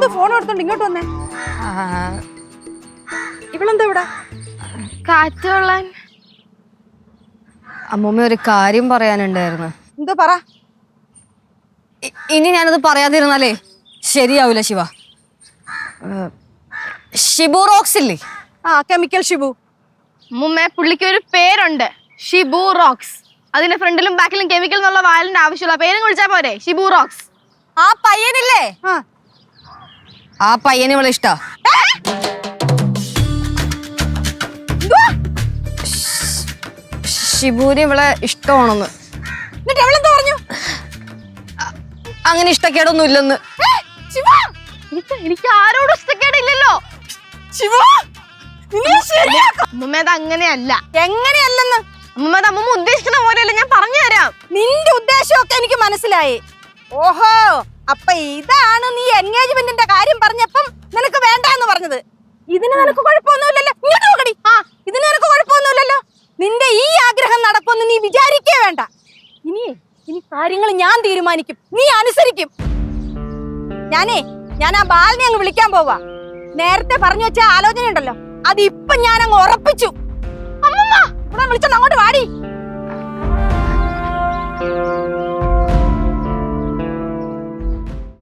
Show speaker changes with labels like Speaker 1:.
Speaker 1: ഇവളെന്തോ phone എടുത്തോണ്ട് ഇങ്ങോട്ട് വന്നേ? ഇവളെന്താ ഇവിടെ?
Speaker 2: കാറ്റ് കൊള്ളാൻ.
Speaker 3: അമ്മൂമ്മ ഒരു കാര്യം പറയാനുണ്ടായിരുന്നു.
Speaker 1: എന്തോ പറ.
Speaker 3: ഇനി ഞാനത് പറയാതിരുന്നാലേ ശരിയാവൂല ശിവ. ഷിബു റോക്സ് ഇല്ലേ?
Speaker 1: കെമിക്കൽ ഷിബു.
Speaker 2: മുമ്മേ പുള്ളിക്ക് ഒരു പേരുണ്ട്, ഷിബു റോക്സ്. അതിന്റെ ഫ്രണ്ടിലും ബാക്കിലും കെമിക്കൽ എന്നുള്ള വാലിന്റെ ആവശ്യമുള്ള പേരും വിളിച്ചാ പോരെ, ഷിബു റോക്സ്.
Speaker 3: ആ പയ്യനില്ലേ, ആ പയ്യന് ഇവളെ ഇഷ്ടാ. ഷിബുവിന് ഇവളെ ഇഷ്ടമാണെന്ന്.
Speaker 1: എന്നിട്ട് എവളെന്താ പറഞ്ഞു?
Speaker 3: അങ്ങനെ ഇഷ്ടക്കേടൊന്നും ഇല്ലെന്ന്.
Speaker 2: എനിക്ക് ആരോടും ഇഷ്ടക്കേടില്ലല്ലോ. അമ്മമ്മേത് അങ്ങനെയല്ല.
Speaker 1: എങ്ങനെയല്ലെന്ന്?
Speaker 2: അമ്മമ്മേത് അമ്മമ്മ ഉദ്ദേശിക്കുന്ന പോലെയല്ല, ഞാൻ പറഞ്ഞു തരാം.
Speaker 1: നിന്റെ ഉദ്ദേശമൊക്കെ എനിക്ക് മനസ്സിലായി. ഓഹോ, അപ്പൊ ഇതാണ് നീ എൻഗേജ്മെന്റിന്റെ കാര്യം പറഞ്ഞപ്പം നിനക്ക് വേണ്ട എന്ന് പറഞ്ഞത്. ഇതിന് നിനക്ക് കുഴപ്പമൊന്നുമില്ലല്ലോ. ഇങ്ങോട്ട് നോക്കടി. ഇതിന് നിനക്ക് കുഴപ്പമൊന്നുമില്ലല്ലോ. നിന്റെ ഈ ആഗ്രഹം നടക്കുമെന്ന് നീ വിചാരിക്കേ വേണ്ട. ഇനി കാര്യങ്ങൾ ഞാൻ തീരുമാനിക്കും, നീ അനുസരിക്കും. ഞാൻ ആ ബാലിനെ അങ്ങ് വിളിക്കാൻ പോവാ. നേരത്തെ പറഞ്ഞു വെച്ച ആലോചന ഉണ്ടല്ലോ, അത് ഇപ്പൊ ഞാൻ അങ്ങ് ഉറപ്പിച്ചു. അമ്മമ്മ ഇവിടെ വിളിച്ചോണ്ട് അങ്ങോട്ട് വാടി.